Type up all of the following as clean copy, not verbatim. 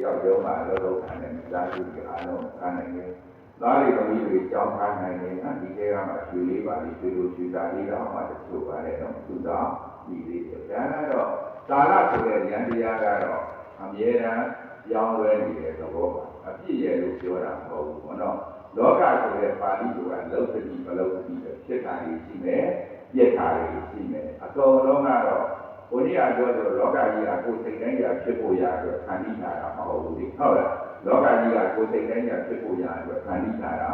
ရောက်တော့မှလောလောခံနေမိသားစုတွေအားလုံးခံနိုင်တယ်သားတွေသမီးတွေကြောင်းထားနိုင်တယ်ဒီထဲကမှရွှေလေးပါလေးရွှေလိုရွှေသားလေးတော့မှတချို့ပါလေတော့သူတော့ဒီလေးတွေဒါကတော့သာရဆိုတဲ့ဉာဏ်တရားကတော့အမြဲတမ်းပြောင်းလဲနေတဲ့သဘောပါအပြည့်ရဲ့လို့ပြောတာမဟုတ်ဘူးဘောနော်လောကဆိုတဲ့ပါဠိကလုံးသတိမလုံးသတိပဲဖြစ်တာကြီးရှိမယ်ပြက်တာကြီးရှိမယ်အကုန်လုံးကတော့ဘုရားပြောဆိုလောကကြီးကကိုယ်စိတ်တိုင်းရဖြစ်ဖို့ရအတွက်ခံတိထားတာမဟုတ်ဘူးလေဟုတ်လားလောကကြီးကကိုယ်စိတ်တိုင်းရဖြစ်ဖို့ရအတွက်ခံတိထားတာ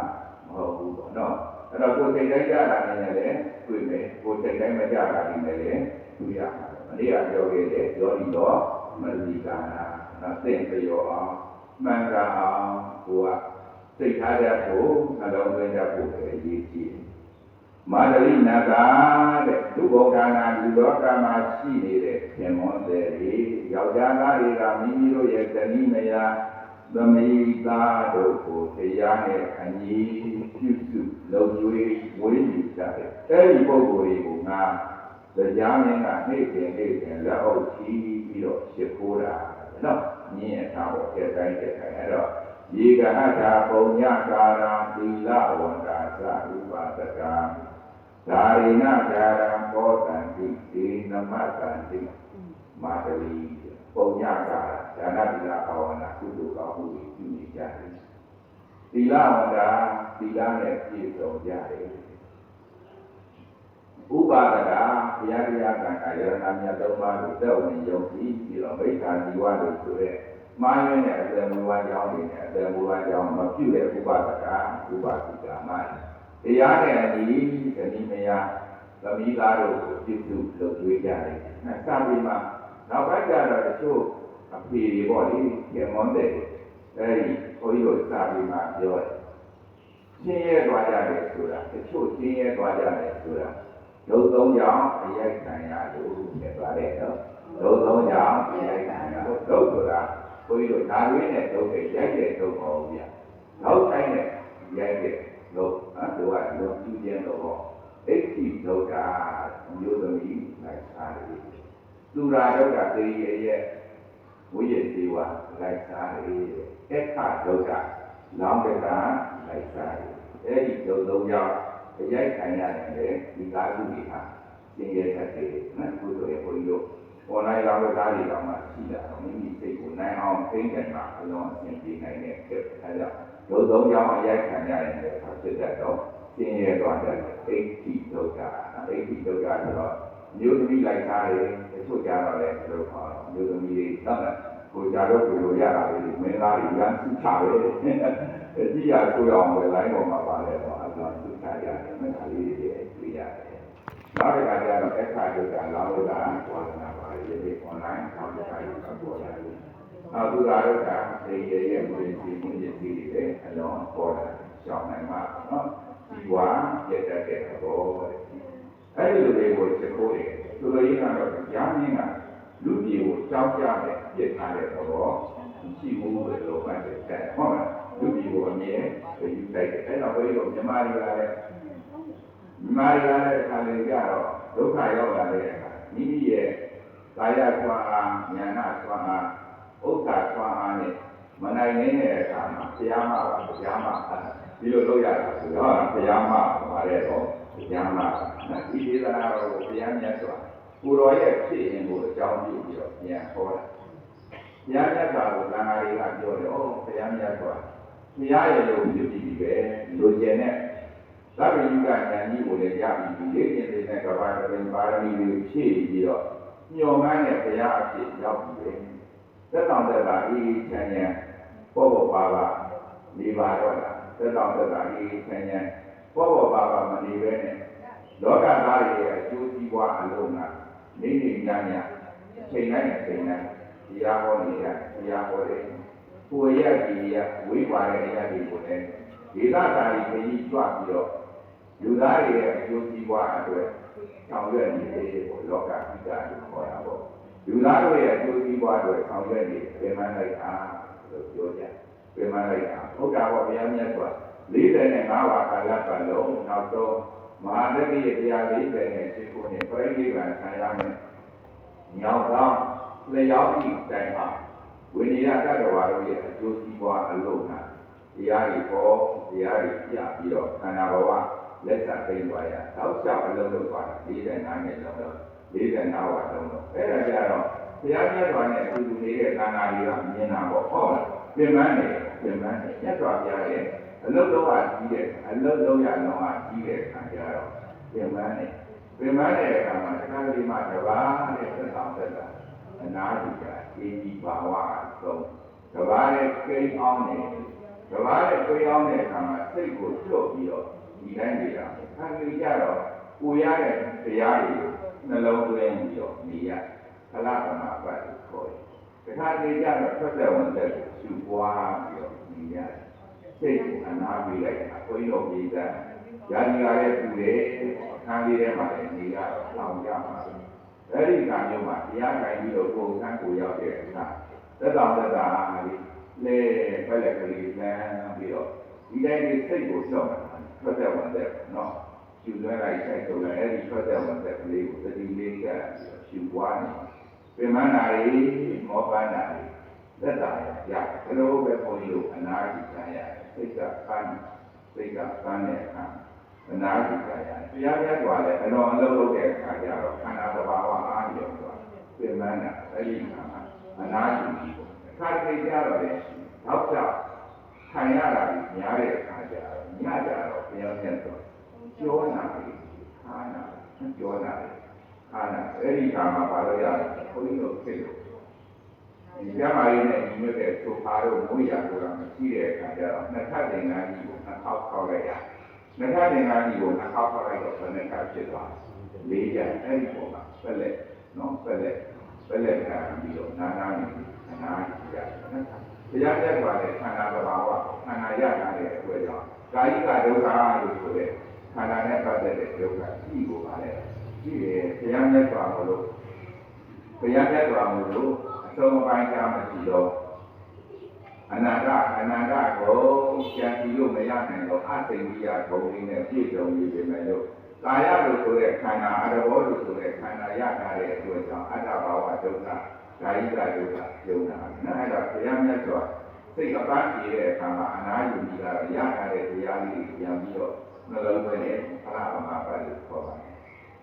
မဟုတ်ဘူးပေါ့နော်အဲ့တော့ကိုယ်စိတ်တိုင်းကြတာနဲ့လည်းတွေ့မယ်ကိုယ်စိတ်တိုင်းမကြတာနဲ့လည်းတွေ့ရမှာမနေ့ကပြောခဲ့တဲ့ယောဒီတော်မလီကာနာသိမ့်ပြောအောင်မှန်ကန်အောင်ကိုကစိတ်ထားတဲ့ကိုနှလုံးသွင်းတဲ့ကိုပဲအရေးကြီးမာတလိနာကတဲ့လူဘုံဒါနာလူလောကမှာရှိနေတဲ့ခင်မွန်းတဲ့တွေယောက်ျားသားတွေကမိမိတို့ရဲ့တဏှိမယာသမီးသားတို့ကိုတရားနဲ့အညီပြုစုလုံကျွေးဝေးယူကြတယ်အဲဒီပုဂ္ဂိုလ်တွေကိုငါတရားမင်းကနေ့စဉ်လက်အုပ်ချီးပြီးတော့ရှ िख ိုးတာနော်မြင်ရတာပေါ့တဲ့တိုင်းအဲ့တော့ယေကဟတာပုံညကာရံသီလဝန္တာသဥပါဒကံဒါရိဏကာရံဘောတံတိဒေနမတံတိမာတလီပုံညကာရဒါနသီလဘာဝနာကုသိုလ်ကောင်းမှုတွေပြုနေကြတယ်သီလဝန္တာသီလနဲ့ပြည့်စုံကြတယ်ဥပါဒကဘုရားတရားကံကာယရဏမြတ်သုံးပါးကိုသက်ဝင်ယုံကြည်ပြီးတော့မိစ္ဆာဇီဝလို့ဆိုတဲ့မာယနဲ့အတ္တမူဝါကြောင်းတွေနဲ့အတ္တမူဝါကြောင်းမပြုတဲ့ဥပါဒကဥပါတိကမတရားနဲ့အညီဓဏိမယသမီးသားတို့ကိုပြုစုလုပ်သွေးကြတယ်။စာပေမှာနောက်ပိုင်းကျတော့တချို့အဖေတွေပေါ့လေကျေမွန်တဲ့အဲဒီဘုန်းကြီးတို့စာပေမှာပြောတယ်။ရှင်းရဲသွားကြတယ်ဆိုတာတချို့ရှင်းရဲသွားကြတယ်ဆိုတာလုံသုံးကြောင့်အရိုက်ခံရလို့ဖြစ်သွားတယ်နော်။လုံသုံးကြောင့်အရိုက်ခံရလို့တို့ဆိုတာဘုန်းကြီးတို့ဓာရင်းနဲ့တို့ပဲရိုက်တဲ့တို့ပေါ့ဗျာ။နောက်တိုင်းနဲ့ရိုက်တဲ့တို့တို့ကတို့ပြုခြင်းတော့အဋ္ဌိဒုက္ခမျိုးသမီးလိုက်စားတယ်။သူရာဒုက္ခသေရဲ့ဝိရဇေဝလိုက်စားတယ်။အခဒုက္ခလောင်းတဲ့ကလိုက်စားတယ်။အဲဒီဒုသုံးကြောင့်အရိုက်ခံရတယ်လေဒီကားစုတွေဟာသင်ရတတ်တယ်နော်ကိုယ်တို့ရဲ့ဘုန်းကြီးတို့ online လောက်ပဲကားတွေတော့မှရှိတာမိမိစိတ်ကိုနိုင်အောင်သိတဲ့မှာအလုံးအစင်ပြေနိုင်တဲ့ဖြစ်အဲဒါဒုသုံးကြောင့်အရိုက်ခံရတယ်လေဖြစ်တတ်တော့သင်ရသွားတဲ့အိဋ္ဌိဒုက္ခအိဋ္ဌိဒုက္ခဆိုတော့မျိုးသမီးလိုက်သားတယ်တချို့ကြတော့လည်းဒီလိုခေါ်တော့မျိုးသမီးတွေတော့ကိုကြတော့ကိုလိုရတာလေမင်းသားတွေရမ်းစုချပဲအကြည့်ရဆိုအောင်ပဲ line ပေါ်မှာပါလဲတော့အတော့စုချရတယ်မင်းသားလေးတွေတွေ့ရတယ်နောက်တစ်ခါကျတော့အခါဒုက္ခလောဘကဝါဒနာပါလေဒီ online ဆောင်းတဲ့ခိုင်းကပေါ်လာတယ်နောက်သူရာဒုက္ခသေရဲ့မွေးစီမှုရည်စီတွေအလုံးပေါ်လာရှောင်းနိုင်မှာနော်ဒီဝါရတဲ့တဲ့ဘောအဲ့ဒီလိုတွေကိုစခိုးတယ်သူတို့ရင်းကတော့ညာမင်းကလူကြီးကိုကြောက်ကြတဲ့ပြစ်ထားတဲ့ဘောရှိမှုတွေလိုပတ်တဲ့ဟုတ်လားလူကြီးကိုအမြဲယူလိုက်တယ်အဲ့တော့ဘယ်လိုမြန်မာတွေကလည်းအခါလေးကြတော့ဒုက္ခရောက်လာတဲ့အခါမိမိရဲ့ကာယဆွမ်းအားဉာဏဆွမ်းအားဥစ္စာဆွမ်းအားနဲ့မနိုင်တဲ့အခါမှာဘုရားမှာပါဘုရားမှာဒီလိုလုပ်ရတာဆိုတော့ဘုရားမှာပါတဲ့တော့ဘုရားမှာဒီဒေသနာတော်ကိုဘုရားမြတ်စွာကိုတော်ရဲ့ဖြစ်ရင်ကိုအကြောင်းပြုပြီးတော့ပြန်ဟောတာဘုရားမြတ်စွာကိုသံဃာတွေကပြောတယ်ဩဘုရားမြတ်စွာဘုရားရဲ့လို့ပြုပြီးပဲလိုချင်တဲ့သဗ္ဗညုကဉာဏ်ကြီးကိုလည်းရပြီးလေ့ကျင့်နေတဲ့ကဘာပင်ပါရမီတွေဖြည့်ပြီးတော့ညှော်မှန်းတဲ့ဘုရားအဖြစ်ရောက်ပြီးတယ်သက်တော်သက်တာအေးချမ်းချမ်းပေါ်ပေါ်ပါပါနေပါတော့လားသက်တော်သက်တာအေးချမ်းချမ်းပေါ်ပေါ်ပါပါမနေပဲနဲ့လောကသားတွေရဲ့အကျိုးစီးပွားအလုံးကနေနေညညချိန်တိုင်းတရားဟောနေတာတရားဟောတယ်ကိုယ်ရဲ့ဒီရဝိပါရဲ့အရာတွေကိုလည်းဒေသသားတွေခရီးကြွပြီးတော့လူသားတွေရဲ့အကျိုးစီးပွားအတွက်ဆောင်ရွက်နေတယ်ပေါ့လောကပိတာလို့ခေါ်တာပေါ့လူသားတို့ရဲ့အကျိုးစီးပွားအတွက်ဆောင်ရွက်နေပြန်မှန်းလိုက်တာလို့ပြောကြပြန်မှန်းလိုက်တာဟုတ်တာပေါ့ဘုရားမြတ်စွာ45ဝါကာလပတ်လုံးနောက်တော့မဟာသတိရဲ့တရား48ခုနဲ့ပြိဋိဘံဆံရမယ်ညောင်ကောင်းလျှောက်ဤတိုင်မှာ ဝိနည်းတတ္တဝါတို့ရဲ့အကျိုးစီးပွားအလုံးဟာတရားတွေပေါ်တရားတွေပြပြီးတော့ခန္ဓာဘဝလက်ဆက်သိမ်းသွားရတောက်လျှောက်အလုံးလုံးသွားတာ45နှစ်လုံးလုံး45ဝါလုံးလုံးအဲ့ဒါကြတော့ဘုရားမြတ်စွာနဲ့အတူတူနေတဲ့ခန္ဓာတွေကမြင်တာပေါ့ဟုတ်လားပြင်ပန်းနေမြတ်စွာဘုရားရဲ့အလုံးလုံးကကြီးတဲ့အလုံးလုံးရလုံးကကြီးတဲ့ခါကြတော့ပြင်ပန်းတဲ့အခါမှာတခါတလေမှတပါးတဲ့သက်ဆောင်သက်တာအနာတူကြအေးကြီးဘာဝဆုံးတပါးတဲ့ကိန်းအောင်နေတပါးတဲ့ကိန်းအောင်တဲ့အခါမှာစိတ်ကိုချွတ်ပြီးတော့ဒီတိုင်းနေတာခါကြီးကြတော့ကိုရတဲ့တရားတွေကိုနှလုံးသွင်းပြီးတော့နေရဖလားပမာပတ်ကိုခေါ်တယ်တခါတလေကြတော့ထွက်တဲ့ဝင်တဲ့ကိုရှုပွားပြီးတော့နေရတယ်စိတ်ကိုအနာပေးလိုက်တာဘုန်းကြီးတို့ပြည်သားယာတိကလည်းပူတယ်အခန်းလေးထဲမှာလည်းနေရတော့လောင်ကြမှာအဲ့ဒီကမျိုးမှာတရားကိုင်ပြီးတော့ကိုယ်ကန်းကိုရောက်တဲ့အခါသက်တော်သက်တာလေးလဲဖက်လက်ကလေးလမ်းပြီးတော့ဒီတိုင်းလေးစိတ်ကိုစောင့်တာထွက်တဲ့ဝင်တဲ့နော်ရှုသွဲလိုက်ဆိုင်ဆိုလည်းအဲ့ဒီထွက်တဲ့ဝင်တဲ့ကလေးကိုတတိလေးကရှုပွားနေပြင်မနာရီမောပန်းနာရီသက်တာရဘယ်လိုပဲဘုန်းကြီးတို့အနာဂတ်ခံရစိတ်ကပန်းတဲ့အခါအနာဂတ်ခံရတရားမြတ်ကလည်းအလုံးလုပ်တဲ့အခါကျတော့ခန္ဓာသဘာဝအားလျော်သွားပြင်မနာအဲ့ဒီခါမှာအနာဂတ်ကြီးအခါတည်းကြတော့လေနောက်ကျခံရတာများတဲ့အခါကျတော့ညကြတော့ဘုရားမြတ်ဆိုကြောနာပြီခါနာကြောနာအဲ့ဒီခါမှာပါလို့ရတယ်ဘုန်းကြီးတို့ဖြစ်လို့ဒီကျမ်းမာရေးနဲ့ညီညွတ်တဲ့သုခါတို့မွေးရဆိုတာမရှိတဲ့အခါကျတော့နှစ်ထပ်သင်္ကန်းကြီးကိုနှစ်ခေါက်ခေါက်လိုက်ရနှစ်ထပ်သင်္ကန်းကြီးကိုနှစ်ခေါက်ခေါက်လိုက်တော့ဘယ်နှခါဖြစ်သွား၄ရအဲ့ဒီပုံမှာပက်လက်နော်ပက်လက်ခံပြီးတော့နာနာနေအနာကြီးရနော်တရားကျက်ပါတဲ့ခန္ဓာသဘာဝခန္ဓာရတာတဲ့အတွက်ကြောင့်ကာယကဒုက္ခလို့ဆိုတဲ့ခန္ဓာနဲ့ပတ်သက်တဲ့ဒုက္ခရှိကိုပါလေရှိတယ်တရားမြတ်စွာဘုလို့အဆုံးအပိုင်းကြမရှိတော့အနန္တကိုကြံစီလို့မရနိုင်တော့အသိဉာဏ်ဘုံလေးနဲ့ပြည့်စုံနေပြီမယ်လို့ကာယလို့ဆိုတဲ့ခန္ဓာအတ္တဘောလို့ဆိုတဲ့ခန္ဓာရတာတဲ့အတွက်ကြောင့်အတ္တဘာဝဒုက္ခကာယကဒုက္ခယုံနာနော်အဲ့တော့တရားမြတ်စွာစိတ်အပန်းကြည့်တဲ့အခါမှာအနာယူကြီးကတော့ရတာတဲ့တရားလေးကိုပြန်ပြီးတော့နှလုံးသွင်းတဲ့ဖလားပမာပတ်လို့ခေါ်ပါတယ်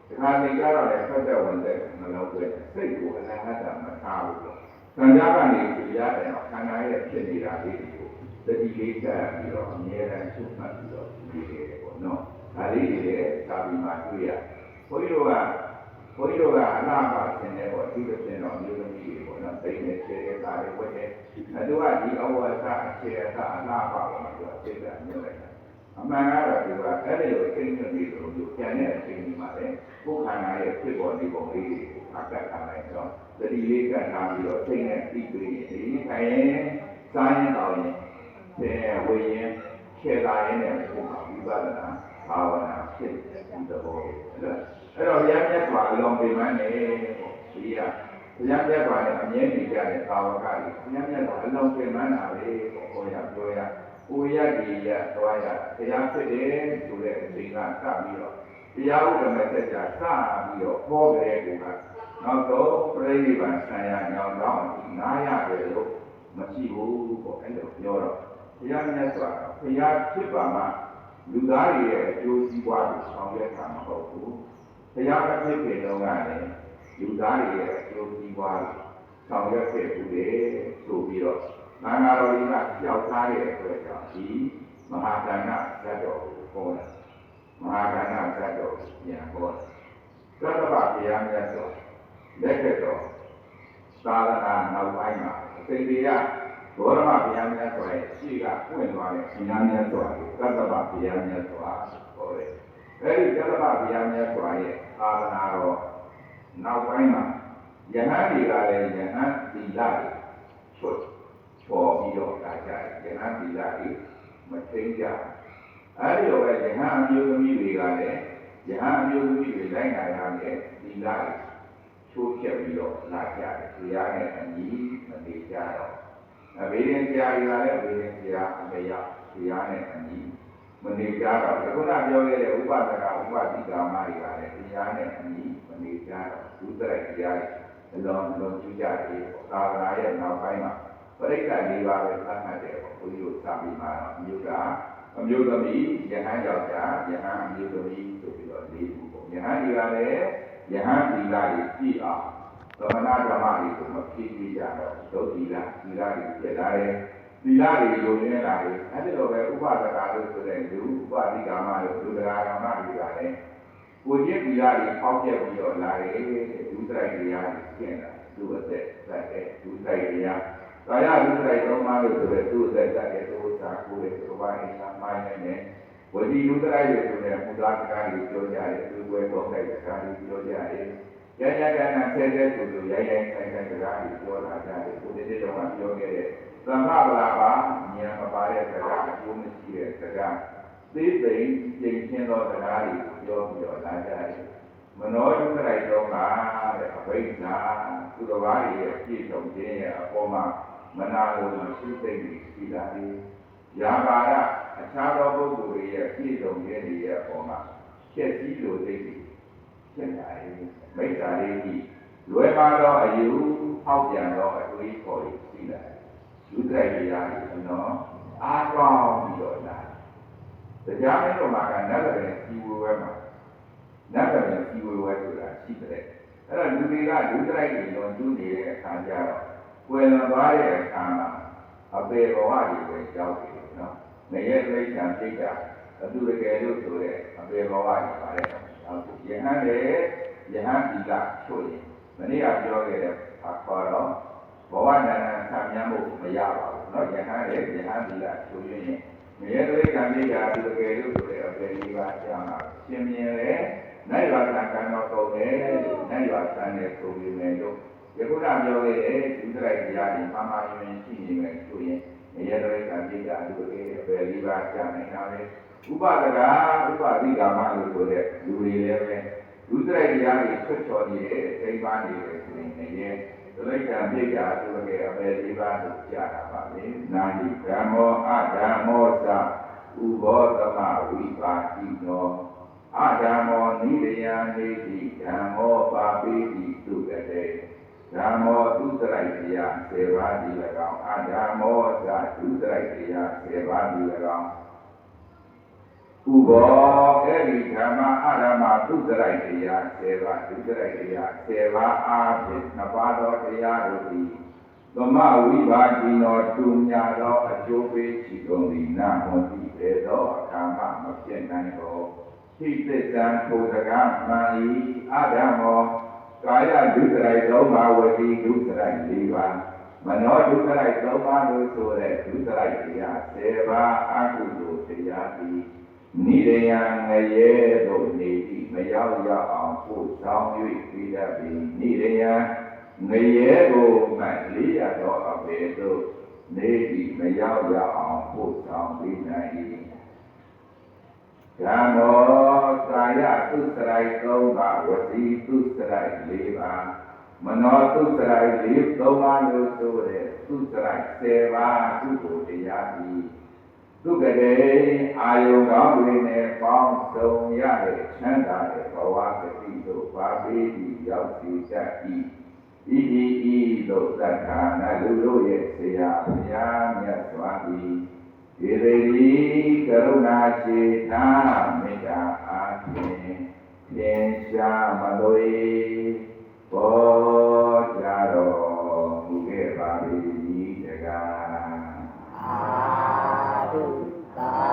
ဒီခါနေကြတော့လည်းထွက်တဲ့ဝင်တဲ့နှလုံးသွင်းစိတ်ကိုအနာဟတမထားဘူးလို့သံဃာကနေတရားတယ်ခန္ဓာရဲ့ဖြစ်နေတာလေးကိုတတိလေးကပ်ပြီးတော့အမြဲတမ်းချုပ်မှတ်ပြီးတော့နေတယ်ပေါ့နော်ဒါလေးတွေလည်းသာပြီးမှတွေ့ရဘုန်းကြီးတို့ကအနာပါဆင်းတယ်ပေါ့ဒီလိုဖြစ်တော့မျိုးသမီးတွေပေါ့နော်သိနေခြေရတာတွေဝတ်တယ်သူကဒီအဝါစာအခြေရတာအနာပါပေါ့သူကသိတာမျိုးလိုက်တာအမှန်ကတော့ဒီကအဲ့ဒီလိုသိနေနေလို့သူကျန်တဲ့အချိန်ဒီမှာလေကိုယ်ခန္ဓာရဲ့ဖြစ်ပေါ်နေပုံလေးတွေကိုအကတ်ထားလိုက်တော့တတိလေးကထားပြီးတော့သိနေပြီးပြီးဒီခိုင်ရင်စားရင်တောင်းရင်ဝေရင်ခြေသားရင်နဲ့ပုံမှာဝိပဿနာဘာဝနာဖြစ်ဒီသဘောအဲ့တော့ဘုရားမြတ်စွာအလုံးပြမန်းနေပေါ့ဒီကဘုရားမြတ်စွာနဲ့အမြဲတည်ကြတဲ့သာဝကတွေဘုရားမြတ်စွာအလုံးပြမန်းတာလေပေါ့ဟောရပြောရကိုရဒီရသွားရတရားဖြစ်တယ်ဆိုတဲ့အချိန်ကစပြီးတော့တရားဥဒ္ဓမဆက်ကြစပြီးတော့ဟောကြတဲ့ကူကနောက်တော့ပြိဋိဘံဆံရညောင်းတော့နားရတယ်လို့မရှိဘူးပေါ့အဲ့လိုပြောတော့ဘုရားမြတ်စွာဘုရားဖြစ်ပါမှလူသားတွေရဲ့အကျိုးစီးပွားကိုဆောင်ရွက်တာမဟုတ်ဘူးဘုရားအဖြစ်ဖြစ်တော့ကလည်းလူသားတွေရဲ့အကျိုးစီးပွားကိုဆောင်ရွက်ခဲ့ဘူးလေဆိုပြီးတော့မင်္ဂလာတော်ကြီးကကြောက်ထားတဲ့အတွက်ကြောင့်ဒီမဟာကဏ္ဍဇတ်တော်ကိုဟောတာမဟာကဏ္ဍဇတ်တော်ကိုပြန်ဟောတာသတ္တဗဘုရားမြတ်စွာလက်ထက်တော်သာသနာနောက်ပိုင်းမှာအသိတရားဘောရမဘုရားမြတ်စွာရဲ့ရှေ့ကပွင့်သွားတဲ့ဘုရားမြတ်စွာကိုသတ္တဗဘုရားမြတ်စွာဟောတယ်အဲဒီသတ္တဗဘုရားမြတ်စွာရဲ့သာသနာတော်နောက်ပိုင်းမှာယဟန်တွေကလည်းယဟန်သီလတွေချွတ်ပေါ်ပြီးတော့လာကြတယ်ယဟန်သီလတွေမသိကြအဲဒီလိုပဲယဟန်အမျိုးသမီးတွေကလည်းယဟန်အမျိုးသမီးတွေလိုက်နိုင်ရတဲ့သီလတွေချိုးဖြတ်ပြီးတော့လာကြတယ်တရားနဲ့အညီမနေကြတော့အဘိဓိဆရာတွေကလည်းအဘိဓိဆရာအမေရတရားနဲ့အညီမနေကြတော့ခုနပြောခဲ့တဲ့ဥပဒကဥပတိကာမတွေကလည်းတရားနဲ့အညီမနေကြတော့ဒုစရိုက်တရားတွေအလုံးကျူးကြတယ်သာသနာရဲ့နောက်ပိုင်းမှာ ပရိက္ခ၄ပါးပဲသတ်မှတ်တယ်ဘုန်းကြီးတို့စာပေမှာအမျိုးသားအမျိုးသမီးယဟန်ယောက်ျားယဟန်အမျိုးသမီးဆိုပြီးတော့၄ခုပေါ့ယဟန်ဒီကလည်းယဟန်ဒီလာကြီးကြည့်အောင်သမဏဓမ္မတွေကိုမဖြည့်ပြကြတော့ဒုတိယဒီလာကြီးပြလာတယ်ဒီလာတွေယုံရင်းလာတယ်အဲ့ဒီလိုပဲဥပဒကလို့ဆိုတဲ့လူဥပဒိကာမလို့လူတရားဓမ္မတွေကလည်းကိုကျင့်ဒီလာတွေဖောက်ပြပြီးတော့လာတယ်ဒုစရိုက်တရားတွေကျင့်တာသူ့အသက်သက်တဲ့ဒုစရိုက်တရားကာယဒုစရိုက်သုံးပါးလို့ဆိုတဲ့သူ့အသက်သက်တဲ့ဒုစာကိုယ်ရဲ့သဘာဝအင်္ဂါမိုင်းနေဝတိဒုစရိုက်လို့ဆိုတဲ့မူသားစကားတွေပြောကြတယ်သူ့ဘွယ်ပေါ်တဲ့စကားတွေပြောကြတယ်ရရကနာဆဲတဲ့ဆိုလို့ရိုင်းရိုင်းဆိုင်ဆိုင်စကားတွေပြောလာကြတယ်ကိုယ်တည်းတော်ကပြောခဲ့တဲ့သမ္မာပလာပါဉာဏ်မပါတဲ့စကားအကျိုးမရှိတဲ့စကားသိသိကျင့်ချင်းသောစကားတွေပြောပြီးတော့လာကြတယ်မနောဒုစရိုက်သုံးပါတဲ့အဘိဓါသူတော်ဘာတွေရဲ့ပြည့်စုံခြင်းရဲ့အပေါ်မှာမနာလိုမရှိသိနေရှိလာတယ်ယာပါရအခြားသောပုဂ္ဂိုလ်တွေရဲ့ပြည့်စုံခြင်းတွေရဲ့အပေါ်မှာချက်စည်းလိုသိနေဖြစ်လာတယ်မိစ္ဆာလေးကြီးလွယ်ပါသောအယူအောက်ပြန်သောအတွေးခေါ်ရှိလာတယ်ဒုစရိုက်တရားတွေနော်အားကောင်းပြီးတော့လာတရားမင်းတို့မှာကနတ်တဲ့စီဝဲမှာနတ်တဲ့စီဝဲဆိုတာရှိတဲ့အဲ့တော့လူတွေကဒုစရိုက်တွေလွန်ကျူးနေတဲ့အခါကျတော့ကွယ်လွန်သွားတဲ့အခါမှာအပေဘဝတွေပဲကြောက်တယ်နော်ငရဲပြိဋ္ဌာန်ပြိဋ္ဌာအတူတကယ်လို့ဆိုတဲ့အပေဘဝတွေပါတဲ့ယဟန်လေယဟန်ဒီကချို့ရင်မနေ့ကပြောခဲ့တဲ့ခေါ်တော့ဘဝနာနာဆံမြန်းဖို့မရပါဘူးနော်ယဟန်လေယဟန်ဒီကချို့ရင်ငရဲပြိဋ္ဌာန်ပြိဋ္ဌာအတူတကယ်လို့ဆိုတဲ့အပေလေးပါကျမ်းမှာရှင်မြင်လေနိုင်ရွာဆံကံတော်ကုန်တယ်နိုင်ရွာဆံနဲ့ဆိုပြီးမယ်လို့ယခုနပြောခဲ့တဲ့ဒုစရိုက်တရားတွေမှာယွင်ရှိနေမယ်ဆိုရင်ငရဲပြိဋ္ဌာန်ပြိဋ္ဌာအတူတကယ်အပေလေးပါကျမ်းနေတာလေဥပဒကဥပဒိကာမလို့ဆိုတဲ့လူတွေလည်းပဲဒုစရိုက်တရားတွေဆွတ်ချော်နေတဲ့အိမ်ပါနေတယ်ဆိုရင်လည်းဒုလိုက်တာပြိတ္တာဆိုတဲ့အပေလေးပါလို့ကြားတာပါလေနာတိဓမ္မောအဓမ္မောသဥဘောသမဝိပါတိနောအဓမ္မောနိရယနေတိဓမ္မောပါပိတိသုကတေဓမ္မောဒုစရိုက်တရား7ပါးဒီ၎င်းအဓမ္မောသဒုစရိုက်တရား7ပါးဒီ၎င်းဥဘောအဲ့ဒီဓမ္မအဓမ္မဒုစရိုက်တရား7ပါးဒုစရိုက်တရား7ပါးအားဖြင့်နှစ်ပါးသောတရားတို့သည်သမဝိပါတိနောတူညာသောအကျိုးပေးချီကုန်သည်နာဟောတိပေသောအခါမှမဖြစ်နိုင်သောဟိတ္တံထိုစကားမှန်၏အဓမ္မောကာယဒုစရိုက်3ပါးဝတိဒုစရိုက်4ပါးမနောဒုစရိုက်3ပါးလို့ဆိုတဲ့ဒုစရိုက်တရား7ပါးအကုသိုလ်တရားသည်နိရယံငရဲတို့နေ၏မရောက်ရအောင်ပို့ဆောင်၍ပြီးတတ်ပြီးနိရယံငရဲကိုမှလေးရသောအပေတို့နေ၏မရောက်ရအောင်ပို့ဆောင်ပြီးနိုင်၏ဓမ္မောကာယသုစရိုက်3ပါးဝစီသုစရိုက်4ပါးမနောသုစရိုက်3ပါးလို့ဆိုတဲ့သုစရိုက်10ပါးကုသိုလ်တရားသည်သုကတေအာယုံကောင်းတွေနဲ့ပေါင်းစုံရတဲ့ချမ်းသာတဲ့ဘဝဂတိတို့ပါပေသည်ရောက်စီတတ်၏ဤသို့သက္ကာနလူတို့ရဲ့ဆရာဘုရားမြတ်စွာဘုရားဒီရေဒီကရုဏာရှိတာမေတ္တာအားဖြင့်သင်္ချာမလို့ဘောကြတော်မူခဲ့ပါ၏တကားအာသုသာ